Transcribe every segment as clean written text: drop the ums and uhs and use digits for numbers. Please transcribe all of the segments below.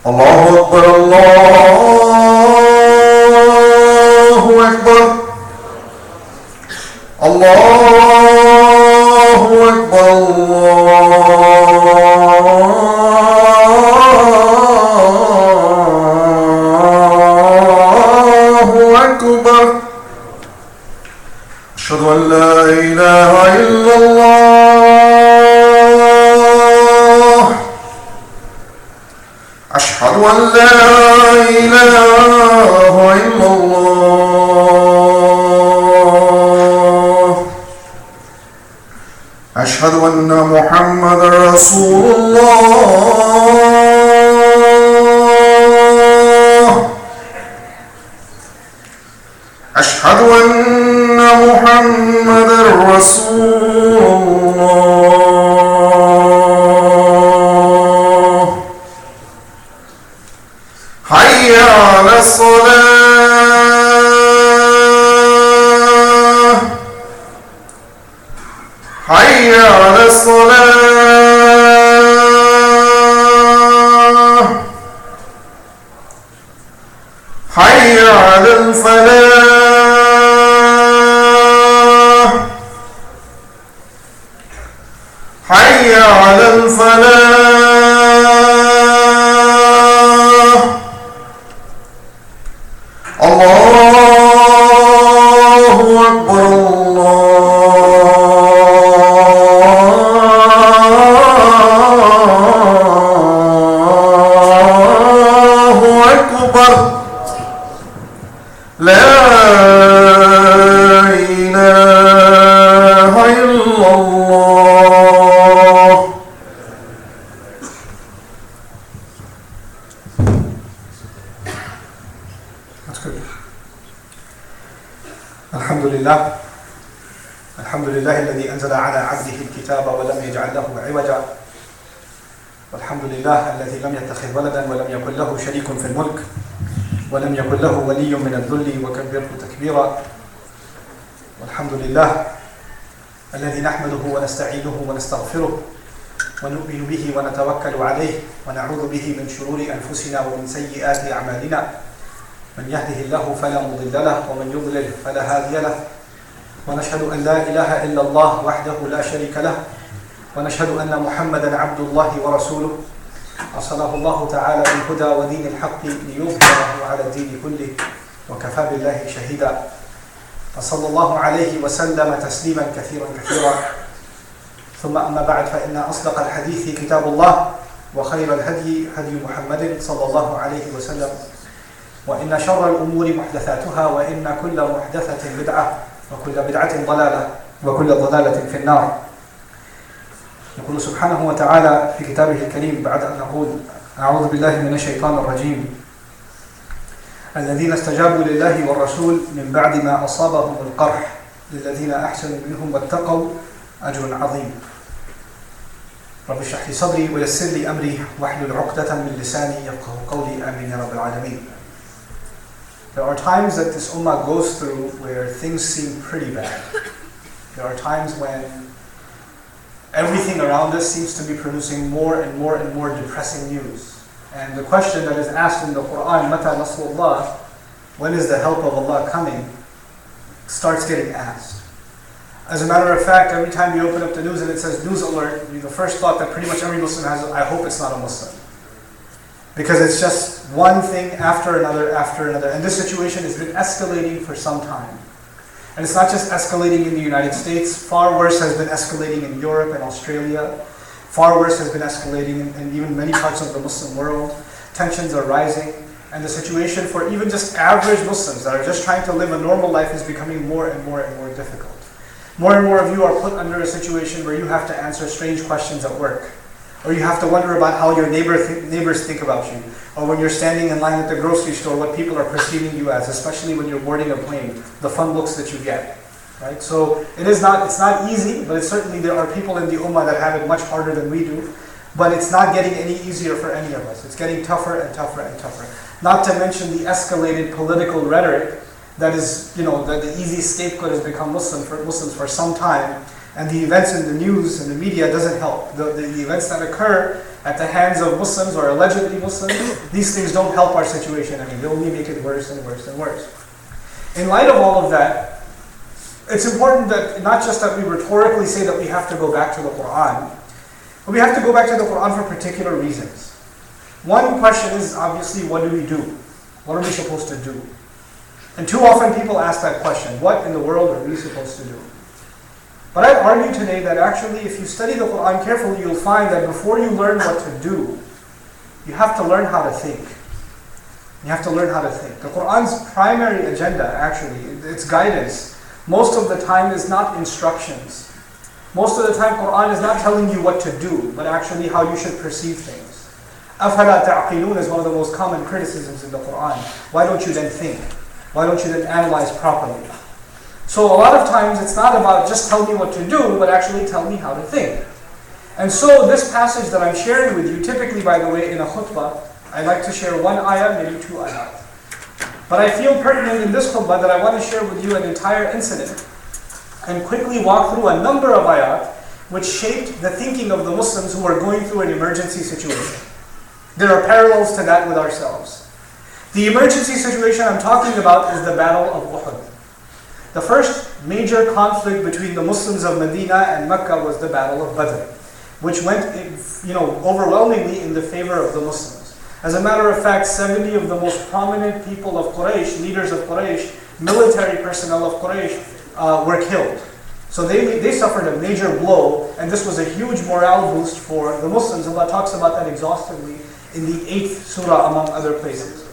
الله أكبر الله أكبر الله أكبر الله أكبر أشهد أن لا إله إلا الله أشهد أن لا إله إلا الله أشهد أن محمدا رسول الله أشهد أن محمدا رسول الله حي على الصلاة حي على الصلاة حي على الفلاح حي على الفلاح الله أكبر الله أكبر لا إله إلا الله الحمد لله الذي أنزل على عبده الكتاب ولم يجعل له عوجا والحمد لله الذي لم يتخذ ولدا ولم يكن له شريك في الملك ولم يكن له ولي من الذل وكبره تكبيرا والحمد لله الذي نحمده ونستعينه ونستغفره ونؤمن به ونتوكل عليه ونعوذ به من شرور أنفسنا ومن سيئات أعمالنا من يهده الله فلا مضل له ومن يضلل فلا هادي له ونشهد أن لا إله إلا الله وحده لا شريك له ونشهد أن محمدا عبد الله ورسوله أرسله الله تعالى بالهدى ودين الحق ليظهره على الدين كله وكفى بالله شهيدا وصلى الله عليه وسلم تسليما كثيرا ثم أما بعد فإن أصدق الحديث كتاب الله وخير الهدي هدي محمد صلى الله عليه وسلم وإن شر الأمور محدثاتها وإن كل محدثة بدعة وكل بدعة ضلالة وكل ضلالة في النار. يقول سبحانه وتعالى في كتابه الكريم بعد أن نقول أعوذ بالله من الشيطان الرجيم الذين استجابوا لله والرسول من بعد ما أصابهم القرح للذين أحسنوا منهم واتقوا أجر عظيم. رب اشرح لي صدري ويسر لي أمري واحلل عقدة من لساني يفقهوا قولي آمين يا رب العالمين. There are times that this ummah goes through where things seem pretty bad. There are times when everything around us seems to be producing more and more and more depressing news. And the question that is asked in the Quran, Mata Nasrullah, when is the help of Allah coming, starts getting asked. As a matter of fact, every time you open up the news and it says news alert, the first thought that pretty much every Muslim has is, I hope it's not a Muslim. Because it's just one thing after another after another. And this situation has been escalating for some time. And it's not just escalating in the United States. Far worse has been escalating in Europe and Australia. Far worse has been escalating in even many parts of the Muslim world. Tensions are rising. And the situation for even just average Muslims that are just trying to live a normal life is becoming more and more and more difficult. More and more of you are put under a situation where you have to answer strange questions at work. Or you have to wonder about how your neighbors think about you. Or when you're standing in line at the grocery store, what people are perceiving you as, especially when you're boarding a plane, the fun looks that you get. Right? So it's not easy, but certainly there are people in the Ummah that have it much harder than we do. But it's not getting any easier for any of us. It's getting tougher and tougher and tougher. Not to mention the escalated political rhetoric that is, that the easy scapegoat has become Muslims for some time. And the events in the news and the media doesn't help. The events that occur at the hands of Muslims or allegedly Muslims, these things don't help our situation. I mean, they only make it worse and worse and worse. In light of all of that, it's important that not just that we rhetorically say that we have to go back to the Quran, but we have to go back to the Quran for particular reasons. One question is obviously, what do we do? What are we supposed to do? And too often people ask that question, what in the world are we supposed to do? But I'd argue today that actually if you study the Quran carefully, you'll find that before you learn what to do, you have to learn how to think. You have to learn how to think. The Quran's primary agenda, actually, its guidance, most of the time is not instructions. Most of the time, Quran is not telling you what to do, but actually how you should perceive things. أَفَلَا تَعْقِلُونَ is one of the most common criticisms in the Quran. Why don't you then think? Why don't you then analyze properly? So a lot of times it's not about just tell me what to do, but actually tell me how to think. And so this passage that I'm sharing with you, typically by the way in a khutbah, I like to share one ayah, maybe two ayahs. But I feel pertinent in this khutbah that I want to share with you an entire incident and quickly walk through a number of ayat which shaped the thinking of the Muslims who are going through an emergency situation. There are parallels to that with ourselves. The emergency situation I'm talking about is the Battle of Uhud. The first major conflict between the Muslims of Medina and Mecca was the Battle of Badr, which went overwhelmingly in the favor of the Muslims. As a matter of fact, 70 of the most prominent people of Quraysh, leaders of Quraysh, military personnel of Quraysh, were killed. So they suffered a major blow, and this was a huge morale boost for the Muslims. Allah talks about that exhaustively in the 8th surah, among other places.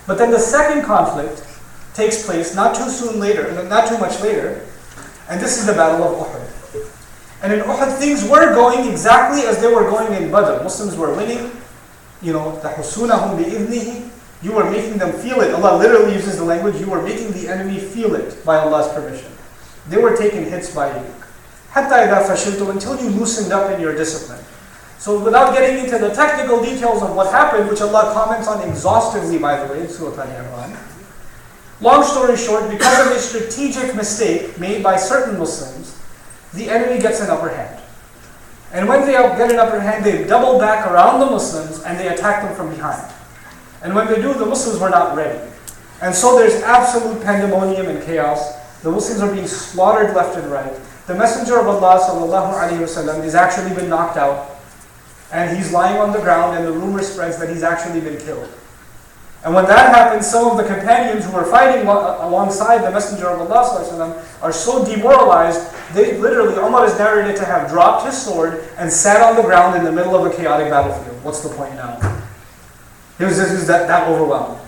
But then the second conflict takes place not too much later, and this is the Battle of Uhud. And in Uhud, things were going exactly as they were going in Badr. Muslims were winning, تَحُسُّونَهُمْ بِإِذْنِهِ. You were making them feel it. Allah literally uses the language, you were making the enemy feel it by Allah's permission. They were taking hits by you. حَتَّى إِذَا فَشِلْتُمْ, until you loosened up in your discipline. So without getting into the technical details of what happened, which Allah comments on exhaustively by the way in Surah Al-Imran, long story short, because of a strategic mistake made by certain Muslims, the enemy gets an upper hand. And when they get an upper hand, they double back around the Muslims and they attack them from behind. And when they do, the Muslims were not ready. And so there's absolute pandemonium and chaos. The Muslims are being slaughtered left and right. The Messenger of Allah ﷺ has actually been knocked out. And he's lying on the ground, and the rumor spreads that he's actually been killed. And when that happens, some of the companions who were fighting alongside the Messenger of Allah ﷺ are so demoralized, they literally, Umar is narrated to have dropped his sword and sat on the ground in the middle of a chaotic battlefield. What's the point now? He was that overwhelmed.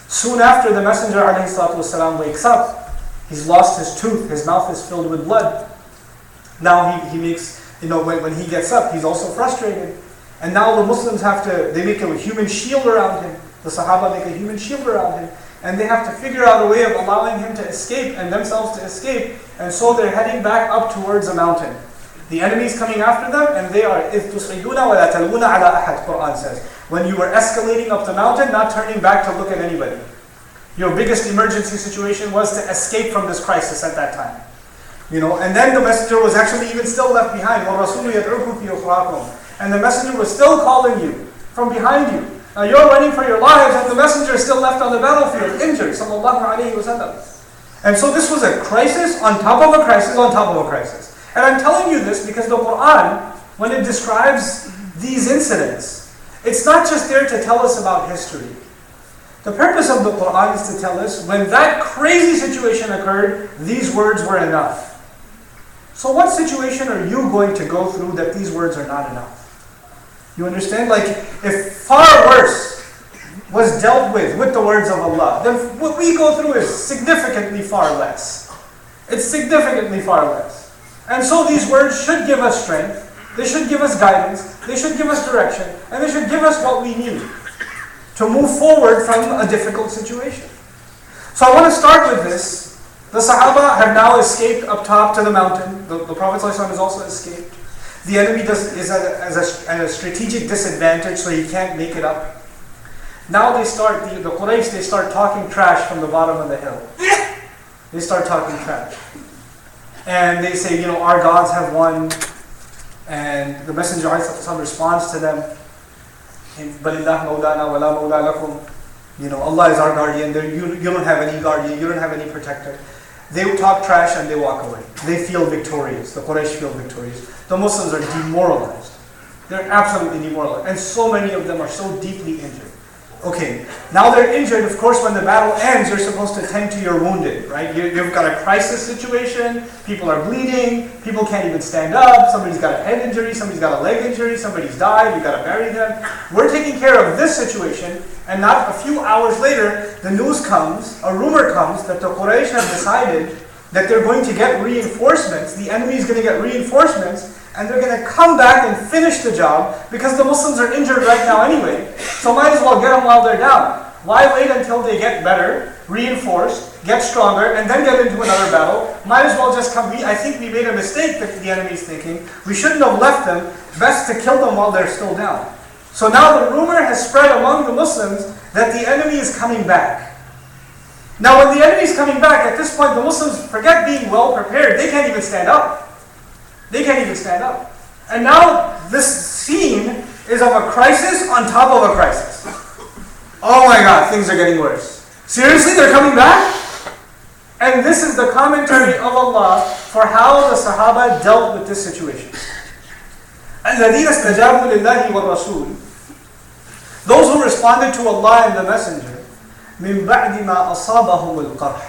Soon after, the Messenger ﷺ wakes up. He's lost his tooth, his mouth is filled with blood. Now he makes, when he gets up, he's also frustrated. And now the Muslims they make a human shield around him. The Sahaba make a human shield around him. And they have to figure out a way of allowing him to escape and themselves to escape. And so they're heading back up towards a mountain. The enemy's coming after them, and they are إِذْ تُصْعِدُونَ وَلَا تَلْوُونَ عَلَىٰ أَحَدٍ, Quran says. When you were escalating up the mountain, not turning back to look at anybody. Your biggest emergency situation was to escape from this crisis at that time. And then the messenger was actually even still left behind. وَالرَّسُولُ يَدْعُوكُمْ فِي أُخْرَاكُمْ. And the messenger was still calling you from behind you. Now you're running for your lives, and the messenger is still left on the battlefield, injured, sallallahu alayhi wa sallam. And so this was a crisis on top of a crisis on top of a crisis. And I'm telling you this because the Quran, when it describes these incidents, it's not just there to tell us about history. The purpose of the Quran is to tell us when that crazy situation occurred, these words were enough. So what situation are you going to go through that these words are not enough? You understand? Like, if far worse was dealt with the words of Allah, then what we go through is significantly far less. It's significantly far less. And so these words should give us strength, they should give us guidance, they should give us direction, and they should give us what we need to move forward from a difficult situation. So I want to start with this. The Sahaba have now escaped up top to the mountain. The Prophet ﷺ has also escaped. The enemy is at a strategic disadvantage, so he can't make it up. Now the Quraysh, they start talking trash from the bottom of the hill. They start talking trash. And they say, our gods have won. And the Messenger ﷺ responds to them, "Balillah mawlana wa la mawla lakum." Allah is our guardian. You don't have any guardian. You don't have any protector. They talk trash and they walk away. They feel victorious. The Quraysh feel victorious. The Muslims are demoralized. They're absolutely demoralized. And so many of them are so deeply injured. Okay, now they're injured. Of course, when the battle ends, you're supposed to tend to your wounded, right? You've got a crisis situation. People are bleeding. People can't even stand up. Somebody's got a head injury. Somebody's got a leg injury. Somebody's died. You've got to bury them. We're taking care of this situation. And not a few hours later, the news comes, a rumor comes that the Quraysh have decided that they're going to get reinforcements. The enemy is going to get reinforcements. And they're going to come back and finish the job because the Muslims are injured right now anyway. So might as well get them while they're down. Why wait until they get better, reinforced, get stronger, and then get into another battle? Might as well just come. I think we made a mistake that the enemy's thinking. We shouldn't have left them. Best to kill them while they're still down. So now the rumor has spread among the Muslims that the enemy is coming back. Now when the enemy is coming back, at this point the Muslims forget being well prepared. They can't even stand up. They can't even stand up. And now this scene is of a crisis on top of a crisis. Oh my God, things are getting worse. Seriously, they're coming back? And this is the commentary of Allah for how the Sahaba dealt with this situation. الَّذِينَ اسْتَجَابُوا لِلَّهِ وَالرَّسُولِ, those who responded to Allah and the Messenger, مِنْ بَعْدِ مَا أَصَابَهُمُ الْقَرْحِ,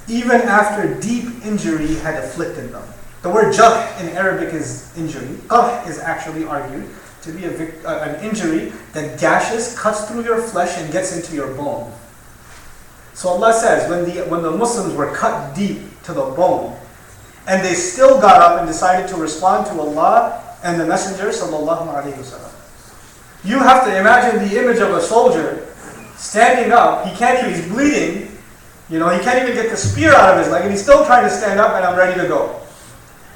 even after deep injury had afflicted them. The word jarh in Arabic is injury. Qarh is actually argued to be an injury that gashes, cuts through your flesh and gets into your bone. So Allah says, when the Muslims were cut deep to the bone, and they still got up and decided to respond to Allah and the Messenger sallallahu alaihi wasallam. You have to imagine the image of a soldier standing up. He can't even, he's bleeding. He can't even get the spear out of his leg, and he's still trying to stand up and I'm ready to go.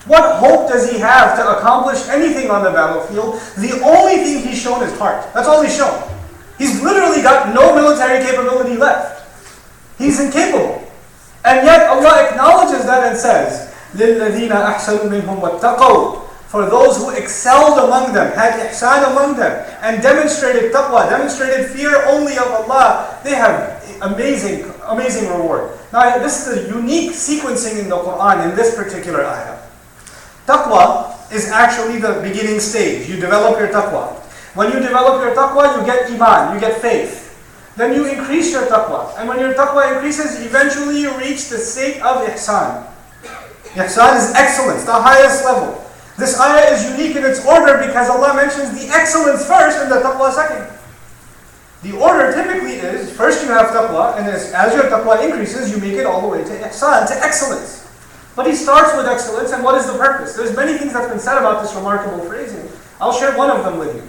What hope does he have to accomplish anything on the battlefield? The only thing he's shown is heart. That's all he's shown. He's literally got no military capability left. He's incapable. And yet Allah acknowledges that and says, لِلَّذِينَ أَحْسَنُوا مِنْهُمْ وَاتَّقَوْا, for those who excelled among them, had ihsan among them, and demonstrated taqwa, demonstrated fear only of Allah, they have amazing reward. Now this is a unique sequencing in the Quran in this particular ayah. Taqwa is actually the beginning stage. You develop your taqwa. When you develop your taqwa, you get iman, you get faith. Then you increase your taqwa. And when your taqwa increases, eventually you reach the state of ihsan. Ihsan is excellence, the highest level. This ayah is unique in its order because Allah mentions the excellence first and the taqwa second. The order typically is, first you have taqwa, and as your taqwa increases, you make it all the way to ihsan, to excellence. But he starts with excellence, and what is the purpose? There's many things that's been said about this remarkable phrasing. I'll share one of them with you.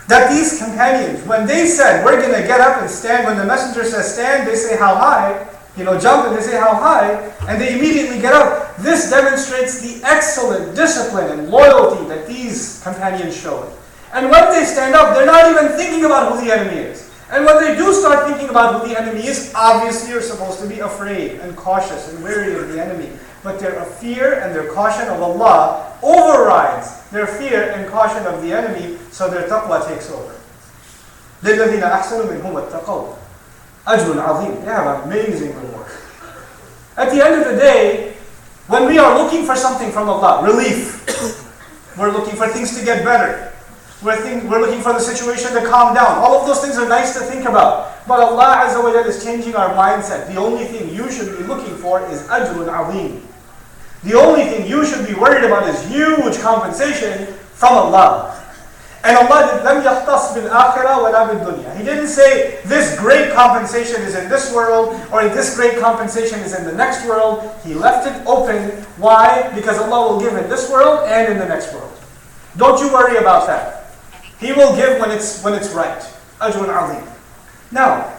That these companions, when they said, we're going to get up and stand, when the messenger says stand, they say how high, jump, and they say how high, and they immediately get up. This demonstrates the excellent discipline and loyalty that these companions showed. And when they stand up, they're not even thinking about who the enemy is. And when they do start thinking about who the enemy is, obviously you're supposed to be afraid and cautious and wary of the enemy. But their fear and their caution of Allah overrides their fear and caution of the enemy, so their taqwa takes over. لِلَّذِينَ أَحْسَنُوا مِنْهُمْ وَاتَّقَوْا أَجْرٌ عَظِيمٌ. They have amazing reward. At the end of the day, when we are looking for something from Allah, relief, we're looking for things to get better. We're looking for the situation to calm down. All of those things are nice to think about. But Allah Azza wa Jalla is changing our mindset. The only thing you should be looking for is ajrun azim. The only thing you should be worried about is huge compensation from Allah. And Allah lam yahtas bil akhirah wa la bil dunya. He didn't say this great compensation is in this world or this great compensation is in the next world. He left it open. Why? Because Allah will give in this world and in the next world. Don't you worry about that. He will give when it's right. Ajrun azim. Now,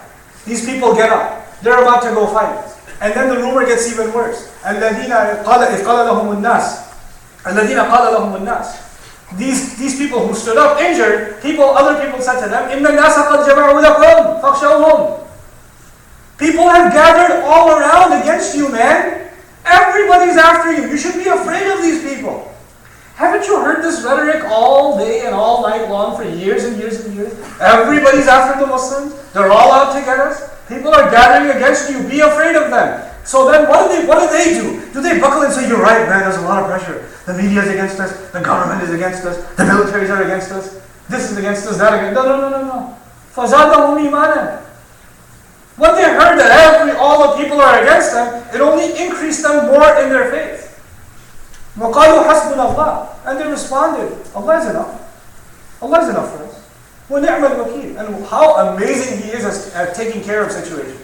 these people get up. They're about to go fight. And then the rumor gets even worse. الَّذِينَ قَالَ لَهُمُ النَّاسِ. These people who stood up injured, other people said to them, إِنَّ النَّاسَ قَدْ جَمَعُوا لَكُمْ فَاخْشَوْهُمْ. People have gathered all around against you, man. Everybody's after you. You should be afraid of these people. Haven't you heard this rhetoric all day and all night long for years and years and years? Everybody's after the Muslims. They're all out to get us. People are gathering against you. Be afraid of them. So then what do they do? Do they buckle and say, you're right, man, there's a lot of pressure. The media is against us. The government is against us. The militaries are against us. This is against us, that against us. No. فَزَادَهُمْ إِيمَانًا. When they heard that all the people are against them, it only increased them more in their faith. وَقَالُوا حَسْبُنَا اللَّهُ. And they responded, Allah is enough. Allah is enough for us. وَنِعْمَ الْوَكِيلُ. And how amazing He is at taking care of situations.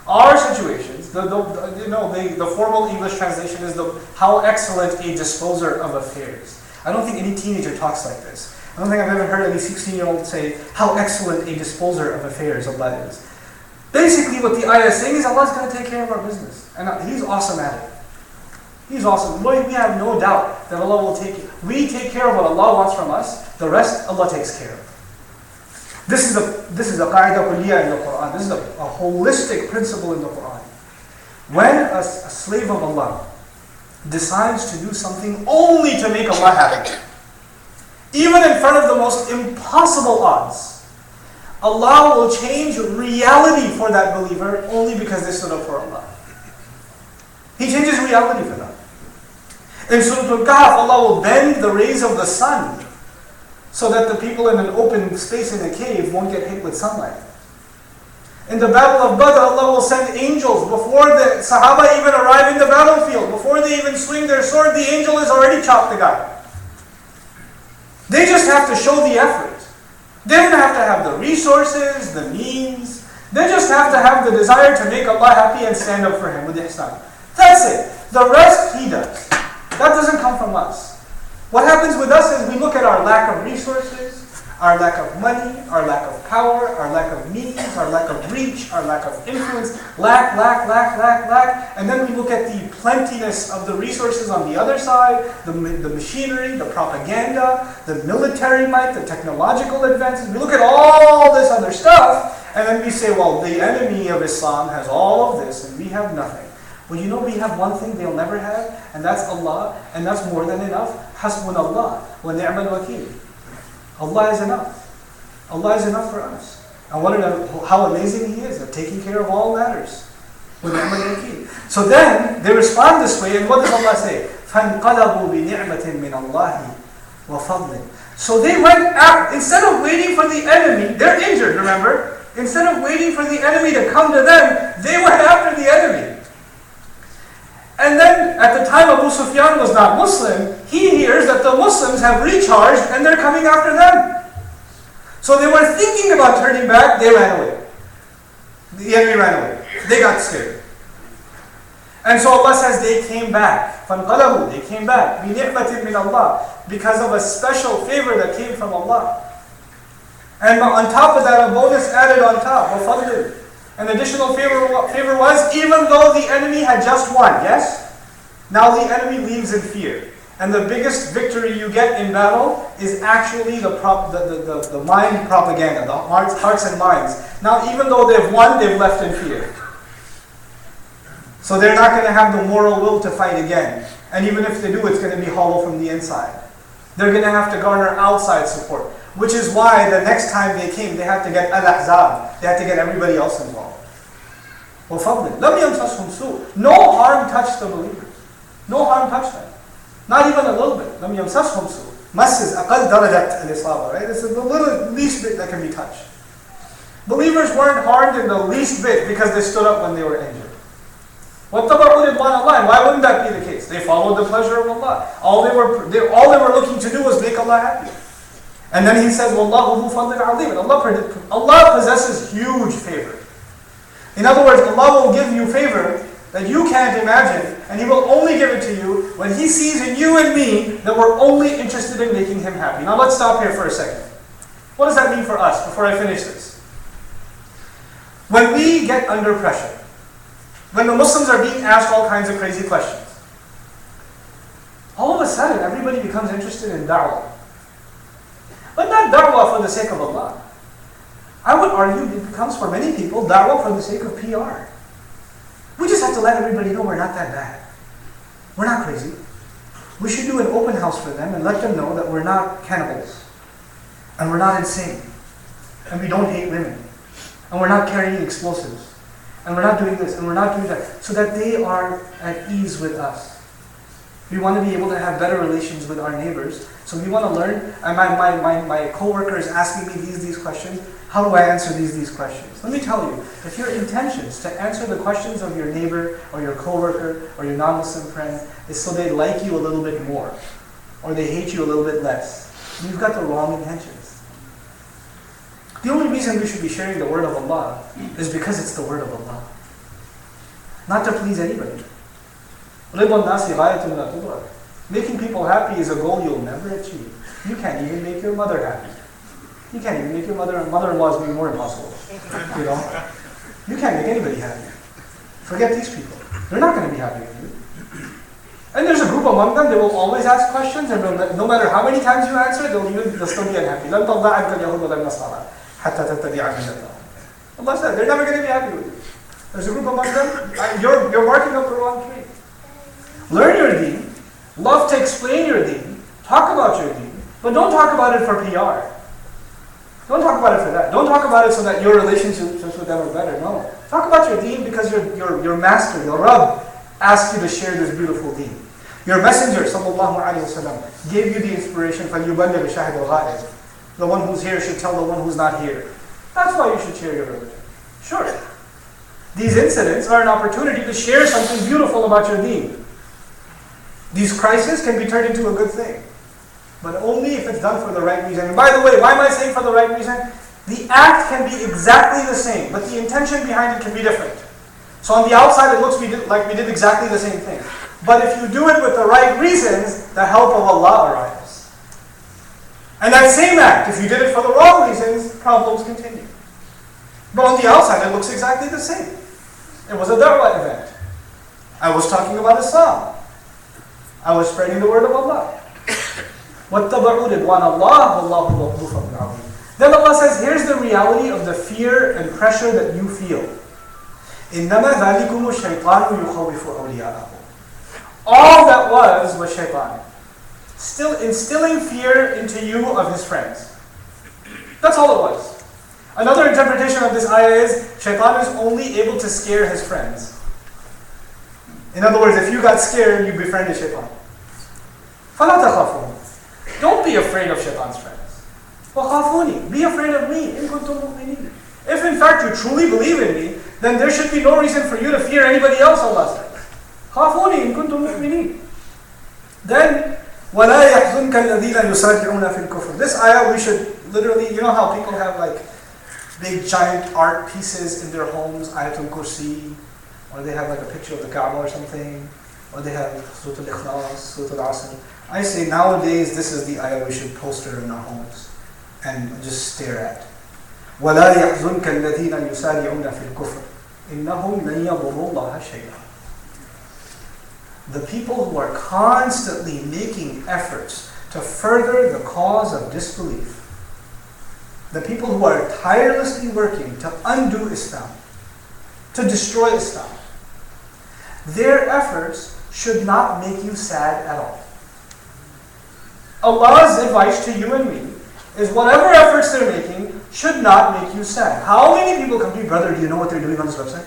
Our situations, the formal English translation is how excellent a disposer of affairs. I don't think any teenager talks like this. I don't think I've ever heard any 16-year-old say how excellent a disposer of affairs Allah is. Basically what the ayah is saying is Allah's going to take care of our business. And He's awesome at it. He's awesome. We have no doubt that Allah will take it. We take care of what Allah wants from us. The rest, Allah takes care of. This is a qaida kulliyah in the Quran. This is a holistic principle in the Quran. When a slave of Allah decides to do something only to make Allah happy, even in front of the most impossible odds, Allah will change reality for that believer only because they stood up for Allah. He changes reality for them. In Surah Al-Kahf, Allah will bend the rays of the sun so that the people in an open space in a cave won't get hit with sunlight. In the Battle of Badr, Allah will send angels before the Sahaba even arrive in the battlefield. Before they even swing their sword, the angel has already chopped the guy. They just have to show the effort. They don't have to have the resources, the means. They just have to have the desire to make Allah happy and stand up for Him with ihsan. That's it. The rest He does. That doesn't come from us. What happens with us is we look at our lack of resources, our lack of money, our lack of power, our lack of means, our lack of reach, our lack of influence, lack, and then we look at the plentiness of the resources on the other side, the machinery, the propaganda, the military might, the technological advances. We look at all this other stuff, and then we say, well, the enemy of Islam has all of this, and we have nothing. Well, we have one thing they'll never have, and that's Allah, and that's more than enough. Hasbunallah wa ni'mal wakeel. Allah is enough. Allah is enough for us. And how amazing He is at taking care of all matters. Wa ni'mal wakeel. So then, they respond this way, and what does Allah say? فَانْقَلَبُوا بِنِعْمَةٍ مِّنَ اللَّهِ وَفَضْلٍ. So they went out, instead of waiting for the enemy, they're injured, remember? Instead of waiting for the enemy to come to them, they went after the enemy. And then, at the time Abu Sufyan was not Muslim, he hears that the Muslims have recharged and they're coming after them. So they were thinking about turning back, they ran away. The enemy ran away. They got scared. And so Allah says they came back. فَانْقَلَبُوا. They came back. بِنِعْمَةٍ مِّنَ اللَّهِ. Because of a special favor that came from Allah. And on top of that, a bonus added on top. وَفَضْلٍ. An additional favor was, even though the enemy had just won, yes? Now the enemy leaves in fear. And the biggest victory you get in battle is actually the mind propaganda, the hearts and minds. Now even though they've won, they've left in fear. So they're not going to have the moral will to fight again. And even if they do, it's going to be hollow from the inside. They're going to have to garner outside support. Which is why the next time they came, they had to get Al-Ahzab. They had to get everybody else involved. وَفَضْلٍ لَمْ يَمْسَسْهُمْ سُوءٌ. No harm touched the believers. No harm touched them. Not even a little bit. لَمْ يَمْسَسْهُمْ سُوءٌ. Mas is أقل درجة الإصابة, right? It's the little least bit that can be touched. Believers weren't harmed in the least bit because they stood up when they were injured. وَاتَّبَعُوا رِضْوَانَ اللَّهِ. Why wouldn't that be the case? They followed the pleasure of Allah. All they were looking to do was make Allah happy. And then He says, وَاللَّهُ ذُو فَضْلٍ عَظِيمٍ. Allah possesses huge favor. In other words, Allah will give you favor that you can't imagine, and He will only give it to you when He sees in you and me that we're only interested in making Him happy. Now let's stop here for a second. What does that mean for us before I finish this? When we get under pressure, when the Muslims are being asked all kinds of crazy questions, all of a sudden everybody becomes interested in da'wah. But not da'wah for the sake of Allah. I would argue it becomes for many people da'wah for the sake of PR. We just have to let everybody know we're not that bad. We're not crazy. We should do an open house for them and let them know that we're not cannibals. And we're not insane. And we don't hate women. And we're not carrying explosives. And we're not doing this and we're not doing that. So that they are at ease with us. We want to be able to have better relations with our neighbors. So we want to learn. And my co-worker is asking me these questions. How do I answer these questions? Let me tell you, if your intentions to answer the questions of your neighbor or your co-worker or your non-Muslim friend is so they like you a little bit more or they hate you a little bit less, you've got the wrong intentions. The only reason we should be sharing the word of Allah is because it's the word of Allah. Not to please anybody. Making people happy is a goal you'll never achieve. You can't even make your mother happy. You can't even make your mother-in-law is maybe more impossible. You know? You can't make anybody happy. Forget these people. They're not going to be happy with you. And there's a group among them, they will always ask questions, and no matter how many times you answer, they'll still be unhappy. Allah said, they're never going to be happy with you. There's a group among them, you're barking up the wrong tree. Learn your deen, love to explain your deen, talk about your deen, but don't talk about it for PR. Don't talk about it for that. Don't talk about it so that your relationships with them are better. No. Talk about your deen because your master, your Rabb, asked you to share this beautiful deen. Your messenger, sallallahu alaihi wasallam, gave you the inspiration, فَلْيُبَلِّغْ شَاهِدُ الْغَائِبِ. The one who's here should tell the one who's not here. That's why you should share your religion. Sure. These incidents are an opportunity to share something beautiful about your deen. These crises can be turned into a good thing. But only if it's done for the right reason. And by the way, why am I saying for the right reason? The act can be exactly the same, but the intention behind it can be different. So on the outside it looks like we did exactly the same thing. But if you do it with the right reasons, the help of Allah arrives. And that same act, if you did it for the wrong reasons, problems continue. But on the outside it looks exactly the same. It was a da'wah event. I was talking about Islam. I was spreading the word of Allah. وَاتَّبَعُوا رِضْوَانَ اللَّهِ وَاللَّهُ ذُو فَضْلٍ عَظِيمٍ. Then Allah says, here's the reality of the fear and pressure that you feel. إِنَّمَا ذَلِكُمُ الشَّيْطَانُ يُخَوِّفُ أَوْلِيَاءَهُ. All that was shaitan. Still instilling fear into you of his friends. That's all it was. Another interpretation of this ayah is, shaitan is only able to scare his friends. In other words, if you got scared, you befriended shaitan. فَلَا تَخَافُونَ. Don't be afraid of shaitan's friends. وَخَافُونِ. Be afraid of me. إِن كُنتُم مُؤْمِنِينَ. If in fact you truly believe in me, then there should be no reason for you to fear anybody else, Allah says. خَافُونِ إِن كُنتُم مُؤْمِنِينَ. Then, وَلَا يَحْزُنْكَ الَّذِينَ يُسَارِعُونَ فِي الْكُفْرِ. This ayah we should literally, you know how people have like big giant art pieces in their homes, Ayatul Kursi, or they have like a picture of the Kaaba or something, or they have Surah Al-Ikhlas, Surah Al-Asr. I say nowadays this is the ayah we should poster in our homes and just stare at. وَلَا يَحْزُنْكَ الَّذِينَ يُسَارِعُونَ فِي الْكُفْرِ إِنَّهُمْ لَنْ يَضُرُّوا اللَّهَ شَيْئًا. The people who are constantly making efforts to further the cause of disbelief, the people who are tirelessly working to undo Islam, to destroy Islam, their efforts should not make you sad at all. Allah's advice to you and me is whatever efforts they're making should not make you sad. How many people come to me, brother, do you know what they're doing on this website?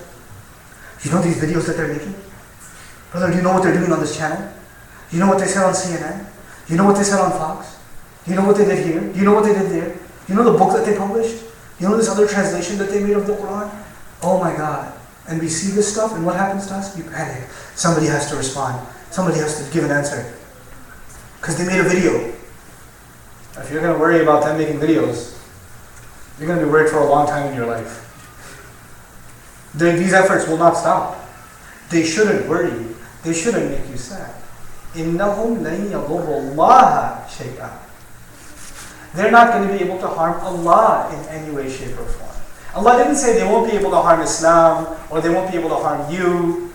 Do you know these videos that they're making? Brother, do you know what they're doing on this channel? Do you know what they said on CNN? Do you know what they said on Fox? Do you know what they did here? Do you know what they did there? Do you know the book that they published? Do you know this other translation that they made of the Quran? Oh my God. And we see this stuff, and what happens to us? We panic. Somebody has to respond. Somebody has to give an answer. Because they made a video. If you're going to worry about them making videos, you're going to be worried for a long time in your life. These efforts will not stop. They shouldn't worry you. They shouldn't make you sad. إِنَّهُمْ لَن يَضُرُّوا اللَّهَ شَيْئًا. They're not going to be able to harm Allah in any way, shape, or form. Allah didn't say they won't be able to harm Islam, or they won't be able to harm you.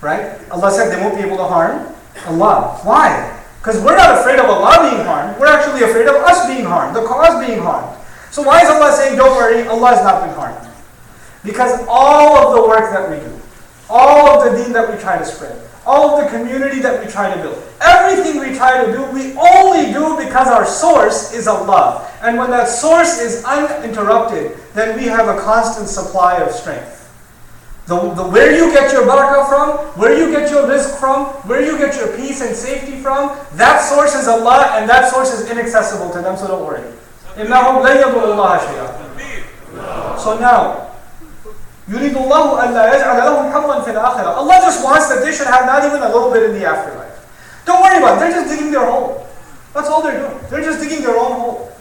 Right? Allah said they won't be able to harm Allah. Why? Because we're not afraid of Allah being harmed. We're actually afraid of us being harmed, the cause being harmed. So why is Allah saying, don't worry, Allah has not been harmed? Because all of the work that we do, all of the deen that we try to spread, all of the community that we try to build. Everything we try to do, we only do because our source is Allah. And when that source is uninterrupted, then we have a constant supply of strength. Where you get your barakah from, where you get your rizq from, where you get your peace and safety from, that source is Allah, and that source is inaccessible to them, so don't worry. إِنَّهُمْ لَن يَضُرُّوا اللَّهَ شَيْئًا. So now, يُرِيدُ اللَّهُ أَلَّا يَجْعَلَ لَهُمْ حَظًّا فِي الْآخِرَةِ. Allah just wants that they should have not even a little bit in the afterlife. Don't worry about it, they're just digging their hole. That's all they're doing. They're just digging their own hole.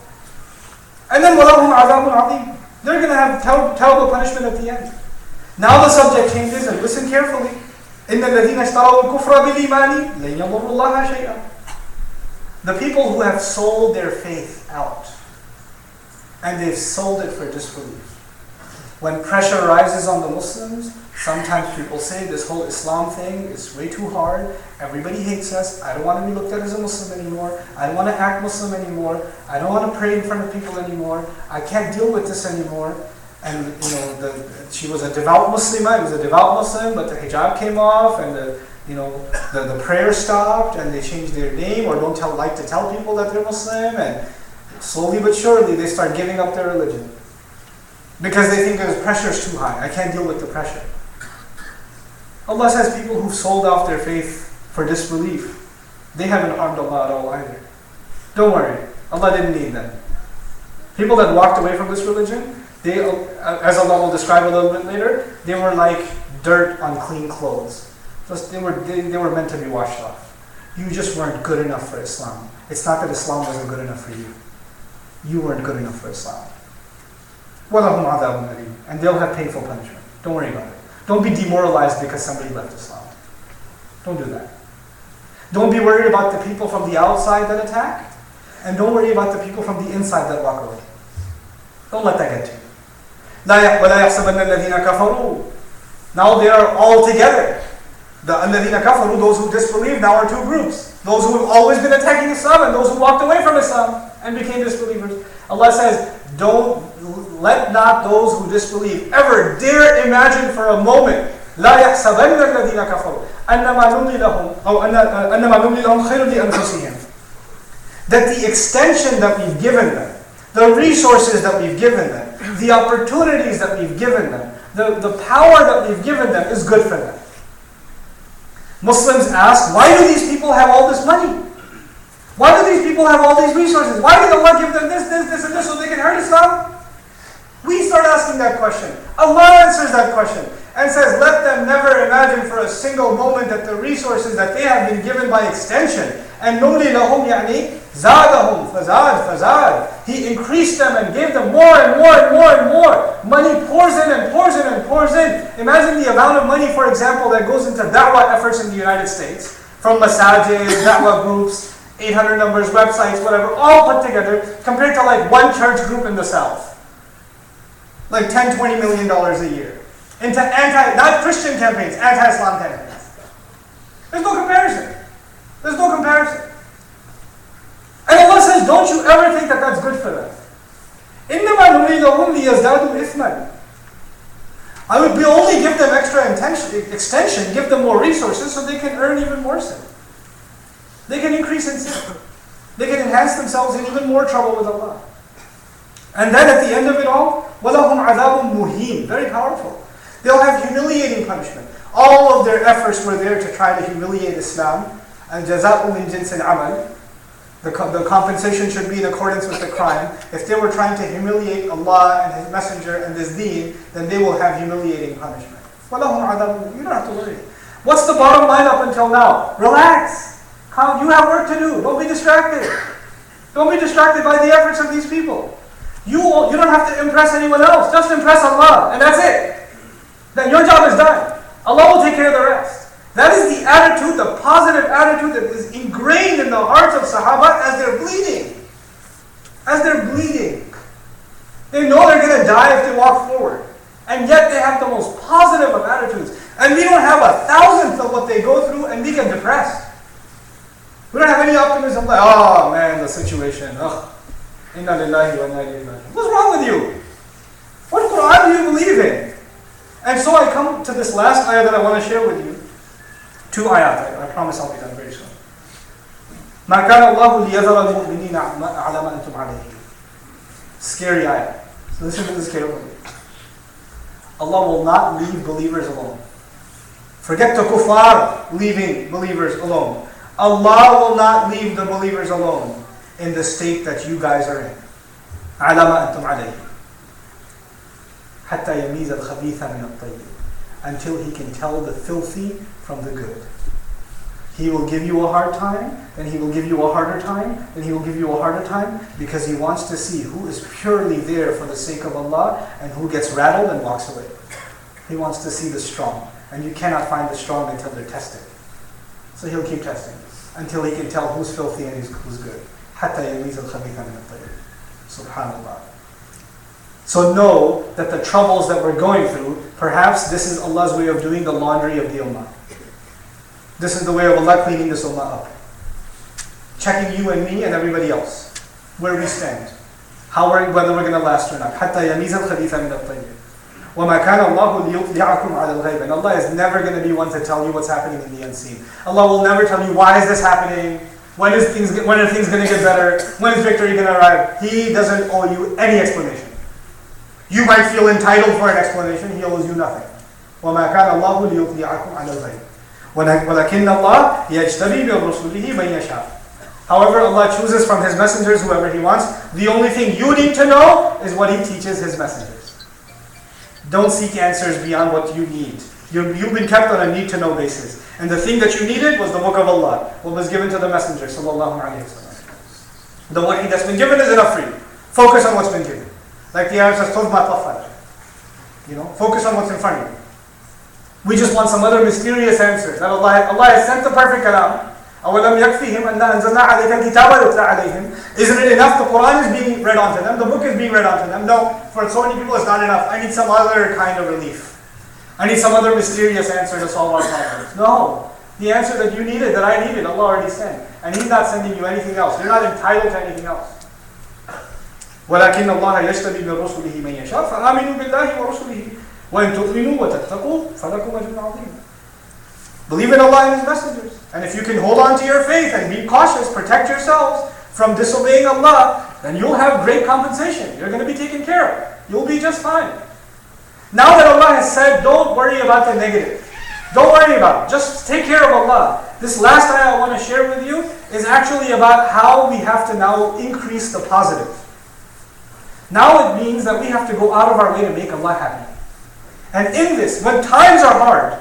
And then وَلَهُمْ عَذَابٌ عَظِيمٌ. They're going to have terrible punishment at the end. Now the subject changes, and listen carefully. إِنَّ الَّذِينَ اشْتَرَوُا الْكُفْرَ بِالْإِيمَانِ لَن يَضُرُّوا اللَّهَ شَيْئًا. The people who have sold their faith out, and they've sold it for disbelief. When pressure rises on the Muslims, sometimes people say this whole Islam thing is way too hard. Everybody hates us. I don't want to be looked at as a Muslim anymore. I don't want to act Muslim anymore. I don't want to pray in front of people anymore. I can't deal with this anymore. And she was a devout Muslimah. It was a devout Muslim, but the hijab came off, and the prayer stopped, and they changed their name, or don't like to tell people that they're Muslim, and slowly but surely they start giving up their religion because they think the pressure is too high. I can't deal with the pressure. Allah says people who've sold off their faith for disbelief, they haven't harmed Allah at all either. Don't worry, Allah didn't need them. People that walked away from this religion, they, as Allah will describe a little bit later, they were like dirt on clean clothes. They were meant to be washed off. You just weren't good enough for Islam. It's not that Islam wasn't good enough for you. You weren't good enough for Islam. وَلَهُمْ عَذَابٌ أَلِيمٌ. And they'll have painful punishment. Don't worry about it. Don't be demoralized because somebody left Islam. Don't do that. Don't be worried about the people from the outside that attack, and don't worry about the people from the inside that walk away. Don't let that get to you. وَلَا يَحْسَبَنَّ الَّذِينَ كَفَرُوا. Now they are all together. The الَّذِينَ كَفَرُوا, those who disbelieve, now are two groups. Those who have always been attacking Islam, and those who walked away from Islam and became disbelievers. Allah says, let not those who disbelieve ever dare imagine for a moment لا يحسبن الذين كفروا أنما نملي لهم أو أنما نملي لهم خير لأنفسهم. That the extension that we've given them, the resources that we've given them, the opportunities that we've given them, the power that we've given them is good for them. Muslims ask, why do these people have all this money? Why do these people have all these resources? Why did Allah give them this, and this so they can hurt Islam? We start asking that question. Allah answers that question and says, let them never imagine for a single moment that the resources that they have been given by extension, and nuli lahum yani zadahum fazad. He increased them and gave them more and more and more and more. Money pours in and pours in and pours in. Imagine the amount of money, for example, that goes into da'wah efforts in the United States, from masajid, da'wah groups, 800 numbers, websites, whatever, all put together, compared to like one church group in the South. Like $10, $20 million a year. Into not Christian campaigns, anti-Islam campaigns. There's no comparison. There's no comparison. And Allah says, don't you ever think that that's good for them. إِنَّمَا نُرِيدُهُمْ لِيَزْدَادُوا إِثْمًا. I would only give them extra extension, give them more resources so they can earn even more sin. They can increase in sin. They can enhance themselves in even more trouble with Allah. And then at the end of it all, وَلَهُمْ عَذَابٌ مُهِينٌ. Very powerful. They'll have humiliating punishment. All of their efforts were there to try to humiliate Islam. And جَزَاءٌ مِنْ جِنْسِ الْعَمَلِ. The compensation should be in accordance with the crime. If they were trying to humiliate Allah and His Messenger and this deen, then they will have humiliating punishment. وَلَهُمْ عَذَابٌ. You don't have to worry. What's the bottom line up until now? Relax. You have work to do. Don't be distracted. Don't be distracted by the efforts of these people. You don't have to impress anyone else. Just impress Allah, and that's it. Then your job is done. Allah will take care of the rest. That is the attitude, the positive attitude that is ingrained in the hearts of Sahaba as they're bleeding. As they're bleeding. They know they're going to die if they walk forward. And yet they have the most positive of attitudes. And we don't have 1,000th of what they go through, and we get depressed. We don't have any optimism like, oh man, the situation. Inna lillahi wa inna ilayhi raji'un. What's wrong with you? What Quran do you believe in? And so I come to this last ayah that I want to share with you. 2 ayat. I promise I'll be done very soon. ما كان الله ليذر المؤمنين على ما أنتم عليه. Scary ayah. So listen to this carefully. Allah will not leave believers alone. Forget the kuffar leaving believers alone. Allah will not leave the believers alone in the state that you guys are in. على ما أنتم عليه. حتى يميز الخبيث من الطيب. Until He can tell the filthy from the good. He will give you a hard time, then He will give you a harder time, then He will give you a harder time, because He wants to see who is purely there for the sake of Allah and who gets rattled and walks away. He wants to see the strong, and you cannot find the strong until they're tested. So He'll keep testing until He can tell who's filthy and who's good. حتى يميز الخبيث من الطيب. Subhanallah. So know that the troubles that we're going through, perhaps this is Allah's way of doing the laundry of the Ummah. This is the way of Allah cleaning this Ummah up. Checking you and me and everybody else. Where we stand. Whether we're going to last or not. حتى يميز الخبيث من الطيب. وَمَا كَانَ اللَّهُ لِيُطْلِعَكُمْ عَلَى الْغَيْبِ. And Allah is never going to be one to tell you what's happening in the unseen. Allah will never tell you, why is this happening? When are things going to get better? When is victory going to arrive? He doesn't owe you any explanation. You might feel entitled for an explanation. He owes you nothing. وَمَا كَانَ اللَّهُ لِيُطْلِعَكُمْ عَلَى الْغَيْبِ وَلَكِنَّ اللَّهَ يَجْتَبِي بِرُسُلِهِ مَن يَشَاءُ. However, Allah chooses from His messengers whoever He wants. The only thing you need to know is what He teaches His messengers. Don't seek answers beyond what you need. You've been kept on a need-to-know basis. And the thing that you needed was the book of Allah, what was given to the messenger, sallallahu alayhi wa sallam. The wahi that's been given is enough for you. Focus on what's been given. Like the Arab says, focus on what's in front of you. We just want some other mysterious answers. That Allah has sent the perfect kalam. أَوَلَمْ يَكْفِهِمْ أَنَّا أَنزَلْنَا عَلَيْكَ الْكِتَابَ يُتْلَى عَلَيْهِمْ. Isn't it enough the Quran is being read onto them, the book is being read onto them? No, for so many people it's not enough. I need some other kind of relief. I need some other mysterious answer to solve our problems. No, the answer that you needed, that I needed, Allah already sent. And He's not sending you anything else. You're not entitled to anything else. وَلَكِنَّ اللَّهَ يَجْتَبِي بِرُسُلِهِ مَن يَشَاءُ فَآمِنُوا بِاللَّهِ وَرُسُلِهِ وَإِن تُؤْمِنُوا وَتَتَّقُوا فَلَكُمْ أَجْرٌ عَظِيمٌ. Believe in Allah and His messengers. And if you can hold on to your faith and be cautious, protect yourselves from disobeying Allah, then you'll have great compensation. You're going to be taken care of. You'll be just fine. Now that Allah has said, don't worry about the negative. Don't worry about it. Just take care of Allah. This last ayah I want to share with you is actually about how we have to now increase the positive. Now it means that we have to go out of our way to make Allah happy. And in this, when times are hard,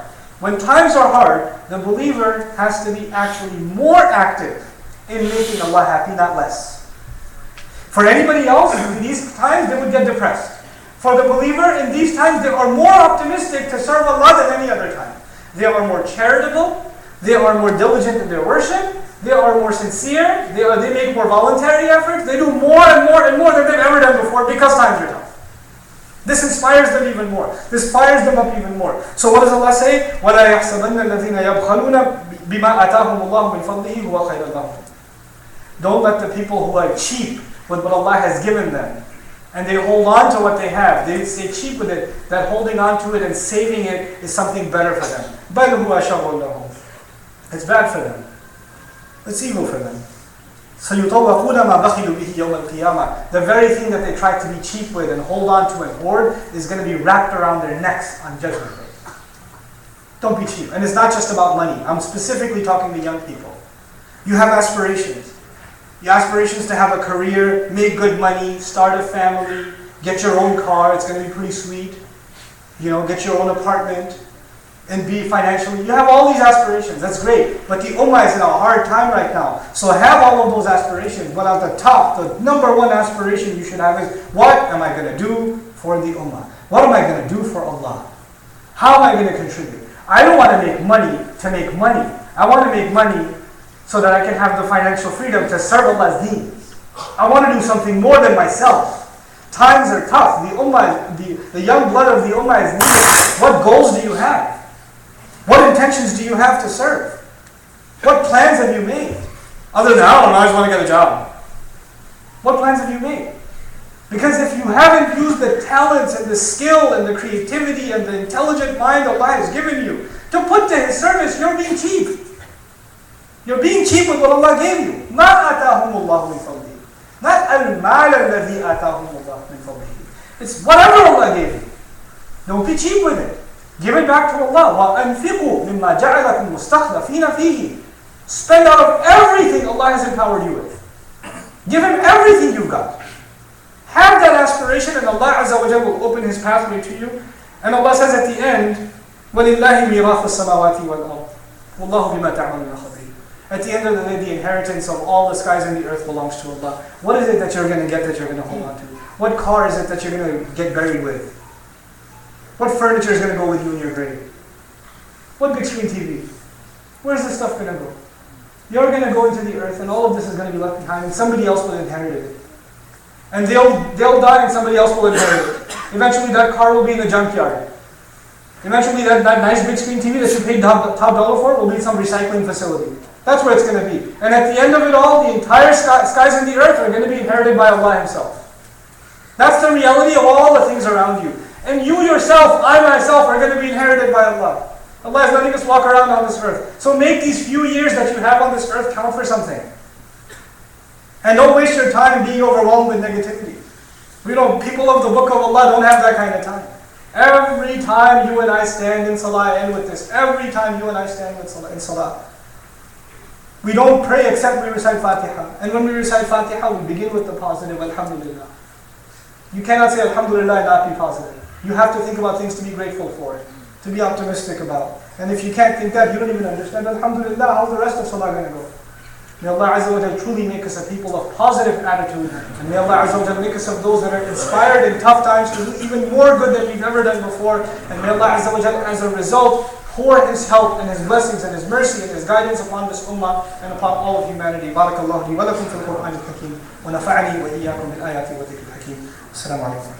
the believer has to be actually more active in making Allah happy, not less. For anybody else, in these times, they would get depressed. For the believer, in these times, they are more optimistic to serve Allah than any other time. They are more charitable, they are more diligent in their worship, they are more sincere, they make more voluntary efforts, they do more and more and more than they've ever done before because times are tough. This inspires them even more. This fires them up even more. So what does Allah say? وَلَا يَحْسَبَنَّ الَّذِينَ يَبْخَلُونَ بِمَا أَتَاهُمُ اللَّهُ مِنْ فَضْلِهِ هُوَ خَيْرًا لَهُمْ. Don't let the people who are cheap with what Allah has given them, and they hold on to what they have, they stay cheap with it, that holding on to it and saving it is something better for them. بَلْ هُوَ شَرٌّ لَهُمْ. It's bad for them. It's evil for them. سَيُطَوَّقُونَ مَا بَخِلُوا بِهِ يَوْمَ الْقِيَامَةِ. The very thing that they try to be cheap with and hold on to and hoard is going to be wrapped around their necks on Judgment Day. Don't be cheap. And it's not just about money. I'm specifically talking to young people. You have aspirations. Your aspirations to have a career, make good money, start a family, get your own car. It's going to be pretty sweet. Get your own apartment. And be financially, you have all these aspirations, that's great. But the Ummah is in a hard time right now. So have all of those aspirations, but at the top, the number one aspiration you should have is, what am I going to do for the Ummah? What am I going to do for Allah? How am I going to contribute? I don't want to make money to make money. I want to make money so that I can have the financial freedom to serve Allah's deen. I want to do something more than myself. Times are tough. The Ummah, the young blood of the Ummah is needed. What goals do you have? What intentions do you have to serve? What plans have you made? Other than, I just want to get a job. What plans have you made? Because if you haven't used the talents and the skill and the creativity and the intelligent mind Allah has given you to put to His service, you're being cheap. You're being cheap with what Allah gave you. مَا آتَاهُمُ اللَّهُ مِنْ فَضْلِهِ. Not الْمَالَ الَّذِي آتَاهُمُ اللَّهُ مِنْ فَضْلِهِ. It's whatever Allah gave you. Don't be cheap with it. Give it back to Allah. وَأَنْفِقُوا مِمَّا جَعَلَكُمْ مُسْتَخْلَفِينَ فِيهِ. Spend out of everything Allah has empowered you with. Give Him everything you've got. Have that aspiration and Allah Azza wa Jalla will open His pathway to you. And Allah says at the end, وَلِلَّهِ مِيرَاثُ السَّمَاوَاتِ وَالْأَرْضِ وَاللَّهُ بِمَا تَعْمَلُونَ خَبِيرٌ. At the end of the day, the inheritance of all the skies and the earth belongs to Allah. What is it that you're going to get that you're going to hold on to? What car is it that you're going to get buried with? What furniture is going to go with you in your grave? What big screen TV? Where's this stuff going to go? You're going to go into the earth and all of this is going to be left behind and somebody else will inherit it. And they'll die and somebody else will inherit it. Eventually that car will be in the junkyard. Eventually that nice big screen TV that you paid top dollar for will be some recycling facility. That's where it's going to be. And at the end of it all, the entire skies and the earth are going to be inherited by Allah Himself. That's the reality of all the things around you. And you yourself, I myself, are going to be inherited by Allah. Allah is letting us walk around on this earth. So make these few years that you have on this earth count for something. And don't waste your time being overwhelmed with negativity. People of the book of Allah don't have that kind of time. Every time you and I stand in salah, I end with this. Every time you and I stand in salah, we don't pray except we recite Fatiha. And when we recite Fatiha, we begin with the positive, Alhamdulillah. You cannot say Alhamdulillah and not be positive. You have to think about things to be grateful for, to be optimistic about. And if you can't think that, you don't even understand Alhamdulillah, how's the rest of salah going to go? May Allah Azza wa Jal truly make us a people of positive attitude. And may Allah Azza wa Jal make us of those that are inspired in tough times to do even more good than we've ever done before. And may Allah Azza wa Jal, as a result, pour His help and His blessings and His mercy and His guidance upon this ummah and upon all of humanity. Barakallahu li wa lakum fil Qur'an al-Hakim wa nafa'ani wa iyyakum bil ayati wa dhikr al-Hakim. Assalamu alaikum.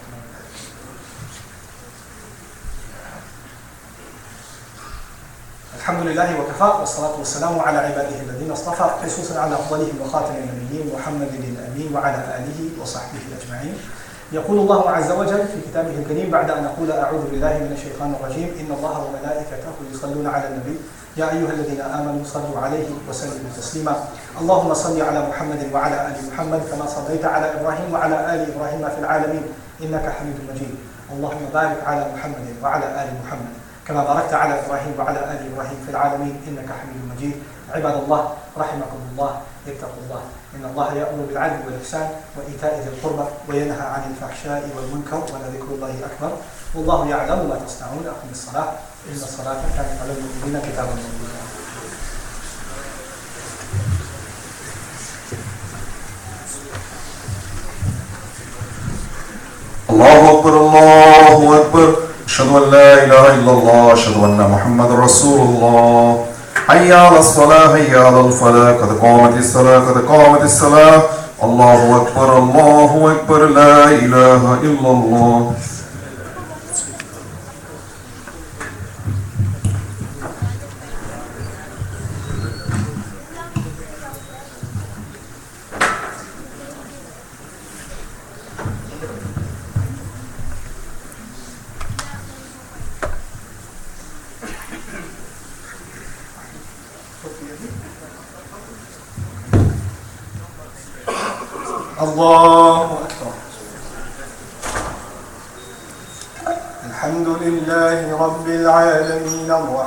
الحمد لله وكفى والصلاة والسلام على عباده الذين اصطفى خصوصا على أفضلهم وخاتم النبيين محمد الأمين وعلى آله وصحبه أجمعين. يقول الله عز وجل في كتابه الكريم بعد أن أقول أعوذ بالله من الشيطان الرجيم إن الله وملائكته يصلون على النبي يا أيها الذين آمنوا صلوا عليه وسلموا تسليما. اللهم صل على محمد وعلى آل محمد كما صليت على إبراهيم وعلى آل إبراهيم في العالمين إنك حميد مجيد. اللهم بارك على محمد وعلى آل محمد كما باركت على إبراهيم وعلى آل إبراهيم في العالمين إنك حميد مجيد. عباد الله رحمكم الله اتقوا الله إن الله يأمر بالعدل والإحسان وإيتاء ذي القربى وينهى عن الفحشاء والمنكر ولذكر الله أكبر والله يعلم ما تصنعون. أقم الصلاة إن الصلاة كانت على المؤمنين كتابا موقوتا. الله أكبر الله أكبر أشهد أن لا إله إلا الله أشهد أن محمد رسول الله حي على الصلاة حي على الفلاح قد قامت الصلاة قد قامت الصلاة الله أكبر لا إله إلا الله. الله أكبر. الحمد لله رب العالمين الرحمن